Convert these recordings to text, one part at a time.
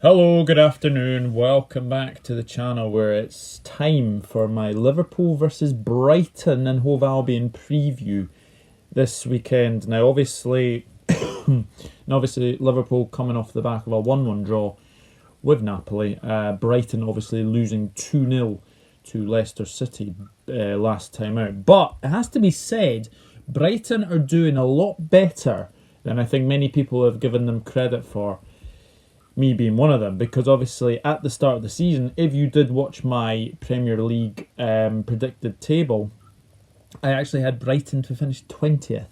Hello, good afternoon. Welcome back to the channel where it's time for my Liverpool versus Brighton and Hove Albion preview this weekend. Now, obviously, Liverpool coming off the back of a 1-1 draw with Napoli. Brighton obviously losing 2-0 to Leicester City last time out. But it has to be said, Brighton are doing a lot better than I think many people have given them credit for. Me being one of them, because obviously at the start of the season, if you did watch my Premier League predicted table, I actually had Brighton to finish 20th.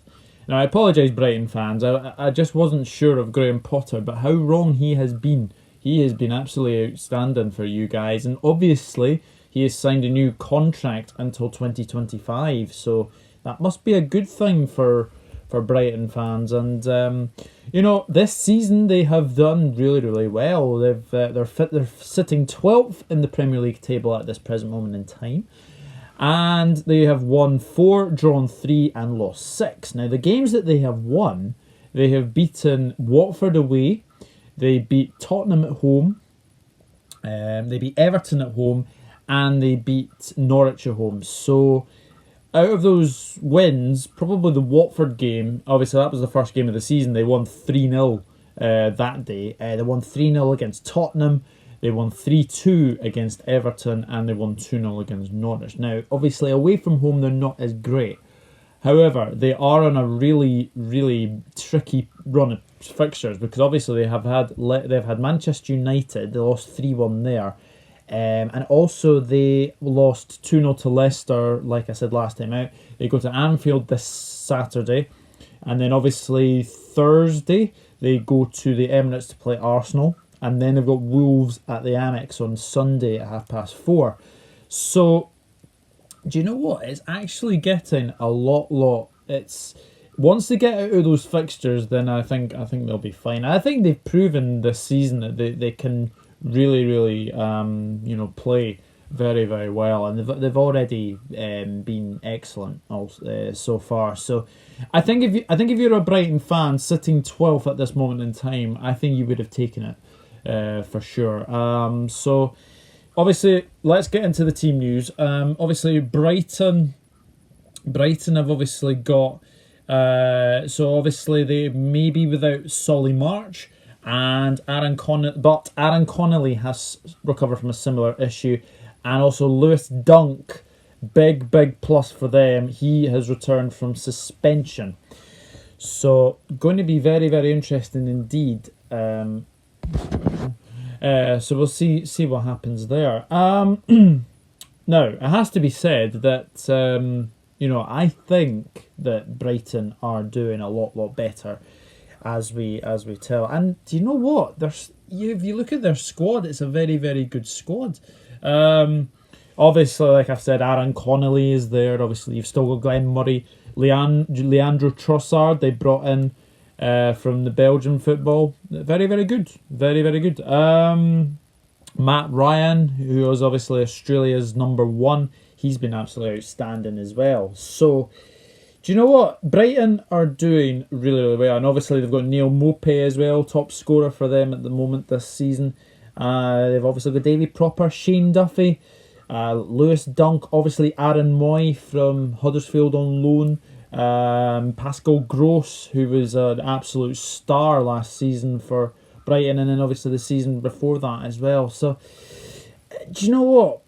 Now I apologise, Brighton fans, I just wasn't sure of Graham Potter, but how wrong he has been. He has been absolutely outstanding for you guys, and obviously he has signed a new contract until 2025, so that must be a good thing for Brighton fans. And this season they have done really well. They're sitting 12th in the Premier League table at this present moment in time, and they have won 4, drawn 3, and lost 6. Now the games that they have won, they have beaten Watford away, they beat Tottenham at home, they beat Everton at home, and they beat Norwich at home. So out of those wins, probably the Watford game, obviously that was the first game of the season, they won 3-0 that day. They won 3-0 against Tottenham, they won 3-2 against Everton, and they won 2-0 against Norwich. Now, obviously away from home they're not as great. However, they are on a really tricky run of fixtures, because obviously they've had Manchester United, they lost 3-1 there. And also they lost 2-0 to Leicester, like I said last time out. They go to Anfield this Saturday, and then obviously Thursday they go to the Emirates to play Arsenal, and then they've got Wolves at the Amex on Sunday at 4:30. So, do you know what? It's actually getting a lot. It's once they get out of those fixtures, then I think they'll be fine. I think they've proven this season that they can really play very well, and they've already been excellent so far. So I think if you're a Brighton fan sitting 12th at this moment in time, I think you would have taken it for sure. So obviously let's get into the team news. Obviously Brighton have obviously got so obviously they may be without Solly March and Aaron Connolly has recovered from a similar issue, and also Lewis Dunk, big plus for them. He has returned from suspension, so going to be very interesting indeed. So we'll see what happens there. Now it has to be said that I think that Brighton are doing a lot better as we tell. And do you know what? If you look at their squad, it's a very good squad. Obviously, like I've said, Aaron Connolly is there. Obviously, you've still got Glenn Murray, Leandro Trossard. They brought in from the Belgian football. Very good. Very good. Matt Ryan, who is obviously Australia's number 1. He's been absolutely outstanding as well. So, do you know what? Brighton are doing really well, and obviously they've got Neil Maupay as well, top scorer for them at the moment this season. They've obviously got Davy Proper, Shane Duffy, Lewis Dunk, obviously Aaron Moy from Huddersfield on loan, Pascal Gross, who was an absolute star last season for Brighton, and then obviously the season before that as well. So, do you know what?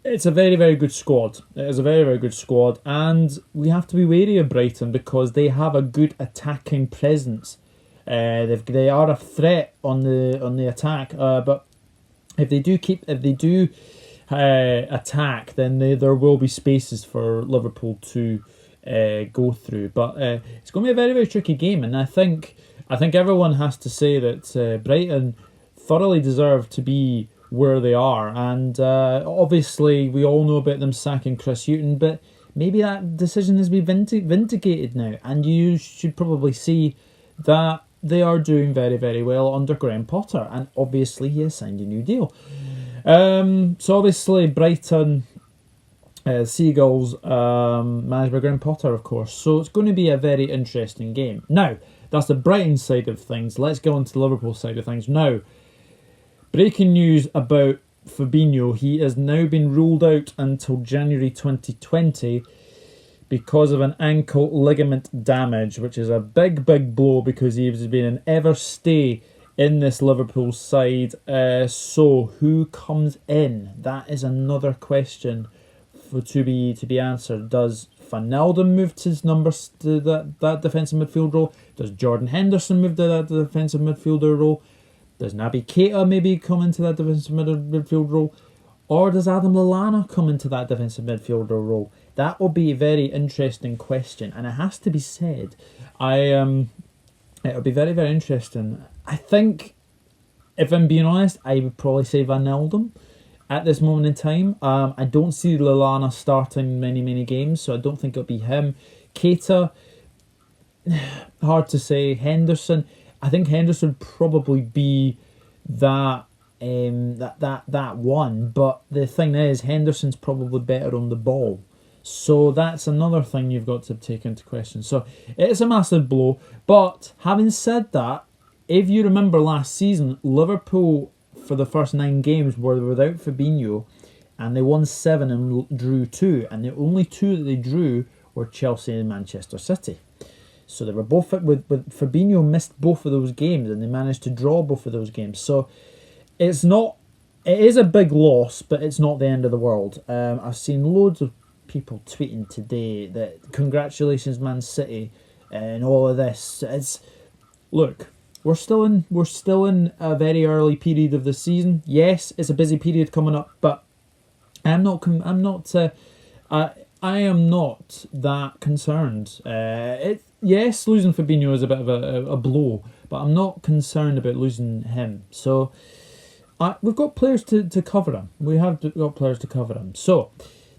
It's a very good squad. It is a very good squad, and we have to be wary of Brighton because they have a good attacking presence. They are a threat on the attack, but if they do attack, then there will be spaces for Liverpool to go through. But it's going to be a very tricky game, and I think everyone has to say that Brighton thoroughly deserve to be where they are, and obviously we all know about them sacking Chris Hughton, but maybe that decision has been vindicated now, and you should probably see that they are doing very well under Graham Potter, and obviously he has signed a new deal. So obviously Brighton Seagulls managed by Graham Potter, of course, so it's going to be a very interesting game. Now, that's the Brighton side of things. Let's go on to the Liverpool side of things. Now, breaking news about Fabinho. He has now been ruled out until January 2020 because of an ankle ligament damage, which is a big, big blow because he has been an ever stay in this Liverpool side. So who comes in? That is another question to be answered. Does Wijnaldum move to his numbers to that defensive midfield role? Does Jordan Henderson move to that defensive midfielder role? Does Naby Keita maybe come into that defensive midfield role? Or does Adam Lallana come into that defensive midfielder role? That will be a very interesting question, and it has to be said. It'll be very, very interesting. I think, if I'm being honest, I would probably say Wijnaldum at this moment in time. I don't see Lallana starting many games, so I don't think it'll be him. Keita, hard to say. Henderson, I think Henderson would probably be that one, but the thing is, Henderson's probably better on the ball. So that's another thing you've got to take into question. So it's a massive blow. But having said that, if you remember last season, Liverpool for the first 9 games were without Fabinho, and they won 7 and drew 2. And the only 2 that they drew were Chelsea and Manchester City. So they were both with Fabinho missed both of those games, and they managed to draw both of those games. So it is a big loss, but it's not the end of the world. I've seen loads of people tweeting today that congratulations Man City and all of this. Look, we're still in a very early period of the season. Yes, it's a busy period coming up, but I am not that concerned. Yes, losing Fabinho is a bit of a blow, but I'm not concerned about losing him. So we've got players to cover him. We have got players to cover him. So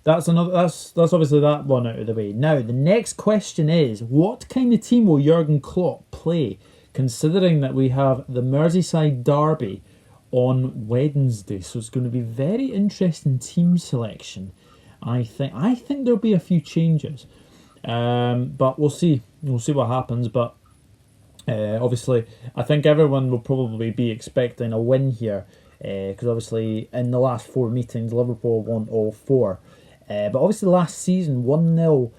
that's obviously that one out of the way. Now the next question is, what kind of team will Jurgen Klopp play, considering that we have the Merseyside derby on Wednesday? So it's going to be very interesting team selection. I think there'll be a few changes, but we'll see. We'll see what happens. But obviously, I think everyone will probably be expecting a win here, because obviously in the last 4 meetings, Liverpool won all 4. But obviously last season, 1-0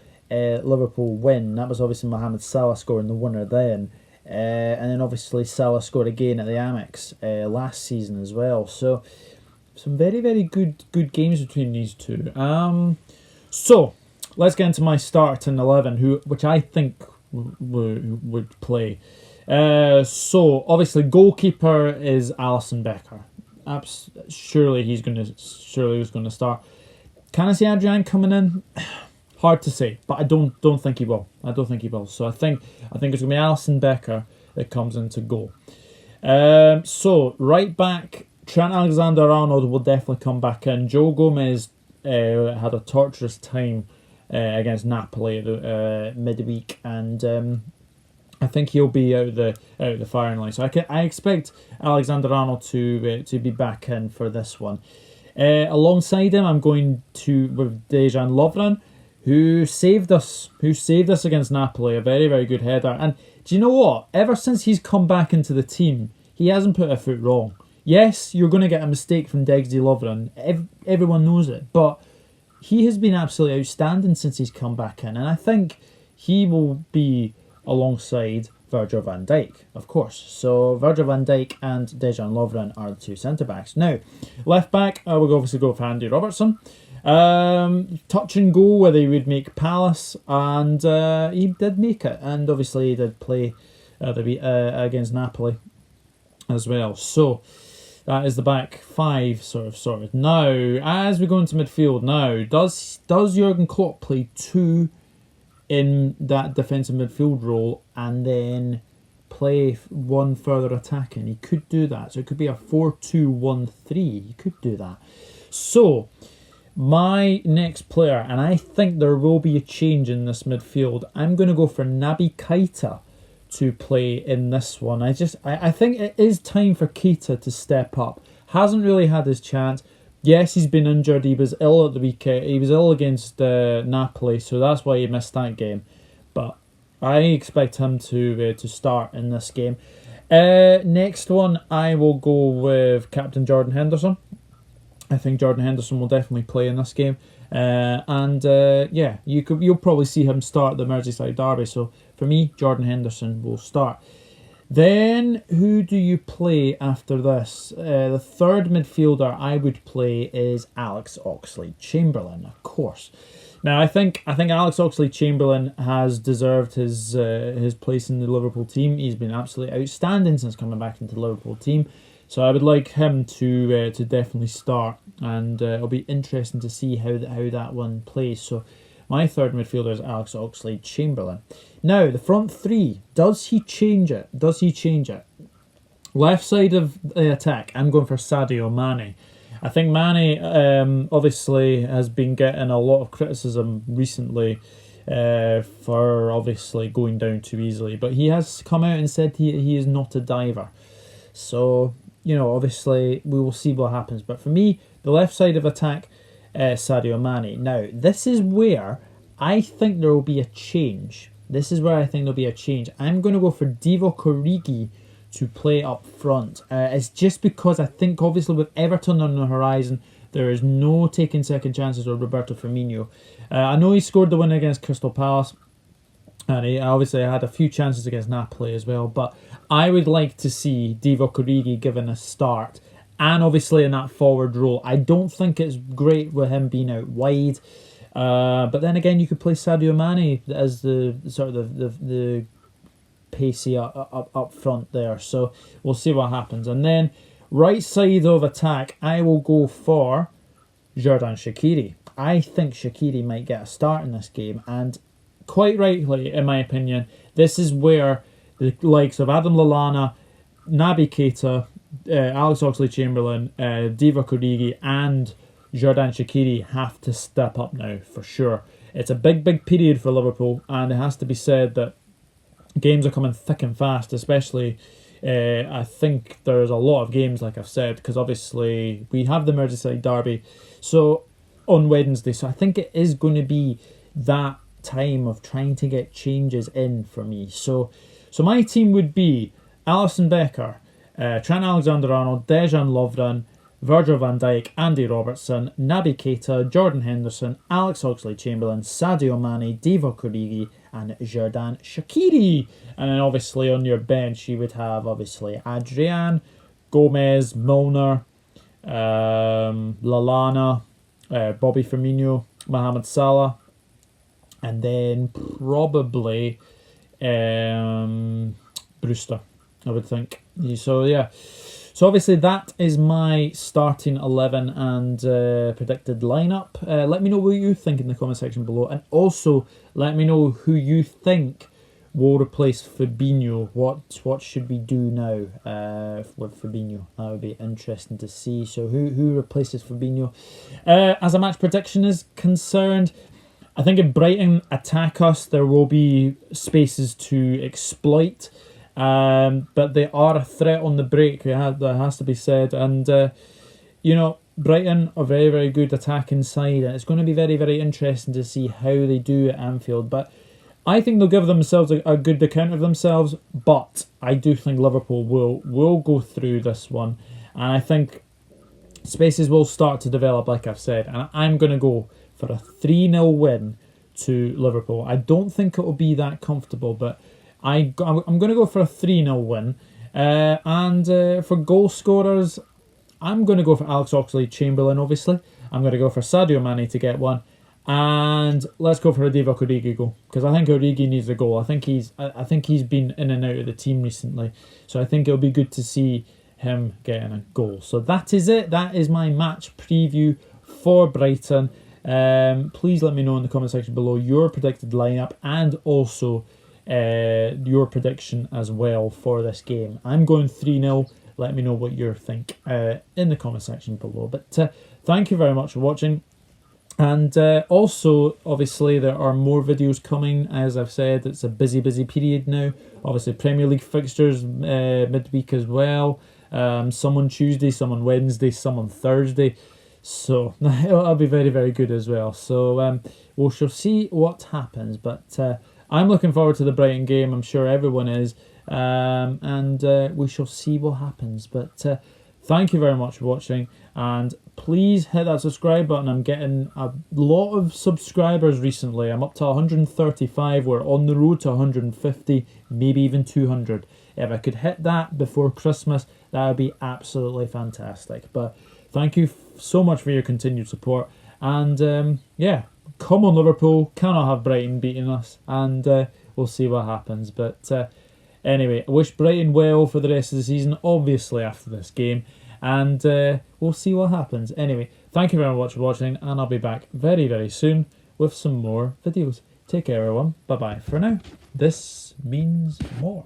Liverpool win. That was obviously Mohamed Salah scoring the winner then. And then obviously Salah scored again at the Amex last season as well. So some very, very good games between these two. So let's get into my starting 11, which I think would play. So obviously goalkeeper is Alisson Becker. Surely he's going to start. Can I see Adrian coming in? Hard to say, but I don't think he will. So I think it's going to be Alisson Becker that comes into goal. So right back, Trent Alexander-Arnold will definitely come back in. Joe Gomez had a torturous time against Napoli midweek, and I think he'll be out the firing line. So I expect Alexander-Arnold to be back in for this one. Alongside him, I'm going with Dejan Lovren, who saved us against Napoli. A very, very good header. And do you know what? Ever since he's come back into the team, he hasn't put a foot wrong. Yes, you're going to get a mistake from Degsy Lovren. Everyone knows it. But he has been absolutely outstanding since he's come back in. And I think he will be alongside Virgil van Dijk, of course. So Virgil van Dijk and Dejan Lovren are the 2 centre-backs. Now, left back, I will obviously go for Andy Robertson. Touch and go whether he would make Palace, and he did make it, and obviously he did play against Napoli as well. So that is the back 5 sort of sorted. Now, as we go into midfield, does Jurgen Klopp play 2 in that defensive midfield role and then play 1 further attacking? He could do that. So it could be a 4-2-1-3. He could do that. So my next player, and I think there will be a change in this midfield, I'm going to go for Naby Keita to play in this one. I think it is time for Keita to step up. Hasn't really had his chance. Yes, he's been injured. He was ill at the weekend. He was ill against Napoli, so that's why he missed that game. But I expect him to start in this game. Next one, I will go with Captain Jordan Henderson. I think Jordan Henderson will definitely play in this game. Yeah, you'll probably see him start the Merseyside derby. So for me, Jordan Henderson will start. Then who do you play after this? The third midfielder I would play is Alex Oxlade-Chamberlain, of course. Now I think Alex Oxlade-Chamberlain has deserved his place in the Liverpool team. He's been absolutely outstanding since coming back into the Liverpool team. So I would like him to definitely start, and it'll be interesting to see how that one plays. So my third midfielder is Alex Oxlade-Chamberlain. Now, the front three, does he change it? Left side of the attack, I'm going for Sadio Mane. I think Mane obviously has been getting a lot of criticism recently for obviously going down too easily. But he has come out and said he is not a diver. So, obviously we will see what happens. But for me, the left side of attack, Sadio Mane. Now, this is where I think there will be a change. I'm going to go for Divock Origi to play up front. It's just because I think, obviously, with Everton on the horizon, there is no taking second chances with Roberto Firmino. I know he scored the win against Crystal Palace, and he obviously had a few chances against Napoli as well, but I would like to see Divock Origi given a start, and obviously in that forward role. I don't think it's great with him being out wide, but then again, you could play Sadio Mane as the sort of the pacey up front there. So we'll see what happens. And then right side of attack, I will go for Xherdan Shaqiri. I think Shaqiri might get a start in this game, and quite rightly, in my opinion, this is where the likes of Adam Lallana, Naby Keita, Alex Oxlade-Chamberlain, Divock Origi and Xherdan Shaqiri have to step up now, for sure. It's a big period for Liverpool, and it has to be said that games are coming thick and fast, especially I think there's a lot of games, like I've said, because obviously we have the Merseyside derby on Wednesday, so I think it is going to be that time of trying to get changes in for me. So my team would be Alisson Becker, Trent Alexander-Arnold, Dejan Lovren, Virgil van Dijk, Andy Robertson, Naby Keita, Jordan Henderson, Alex Oxlade-Chamberlain, Sadio Mane, Divock Origi and Xherdan Shaqiri. And then obviously on your bench you would have obviously Adrian, Gomez, Milner, Lallana, Bobby Firmino, Mohamed Salah, and then probably Brewster, I would think. So yeah. So obviously that is my starting 11 and predicted lineup. Let me know what you think in the comment section below, and also let me know who you think will replace Fabinho. What should we do now with Fabinho? That would be interesting to see. So who replaces Fabinho? As a match prediction is concerned, I think if Brighton attack us, there will be spaces to exploit. But they are a threat on the break, that has to be said. And, Brighton are very, very good attacking side, and it's going to be very, very interesting to see how they do at Anfield. But I think they'll give themselves a good account of themselves, but I do think Liverpool will go through this one. And I think spaces will start to develop, like I've said. And I'm going to go for a 3-0 win to Liverpool. I don't think it will be that comfortable, but I'm going to go for a 3-0 win. And for goal scorers, I'm going to go for Alex Oxlade-Chamberlain, obviously. I'm going to go for Sadio Mane to get one. And let's go for a Divock Origi goal, because I think Origi needs a goal. I think he's been in and out of the team recently. So I think it'll be good to see him getting a goal. So that is it. That is my match preview for Brighton. Please let me know in the comment section below your predicted lineup, and also your prediction as well for this game. I'm going 3-0. Let me know what you think in the comment section below. But thank you very much for watching. And also, obviously, there are more videos coming. As I've said, it's a busy period now. Obviously, Premier League fixtures midweek as well. Some on Tuesday, some on Wednesday, some on Thursday. So it'll be very, very good as well. So we shall see what happens. But I'm looking forward to the Brighton game. I'm sure everyone is. and we shall see what happens. But thank you very much for watching, and please hit that subscribe button. I'm getting a lot of subscribers recently. I'm up to 135. We're on the road to 150, maybe even 200. If I could hit that before Christmas, that would be absolutely fantastic. But thank you so much for your continued support. And yeah, come on Liverpool. Cannot have Brighton beating us. And we'll see what happens. But anyway, I wish Brighton well for the rest of the season, obviously after this game. And we'll see what happens. Anyway, thank you very much for watching. And I'll be back very, very soon with some more videos. Take care, everyone. Bye-bye for now. This means more.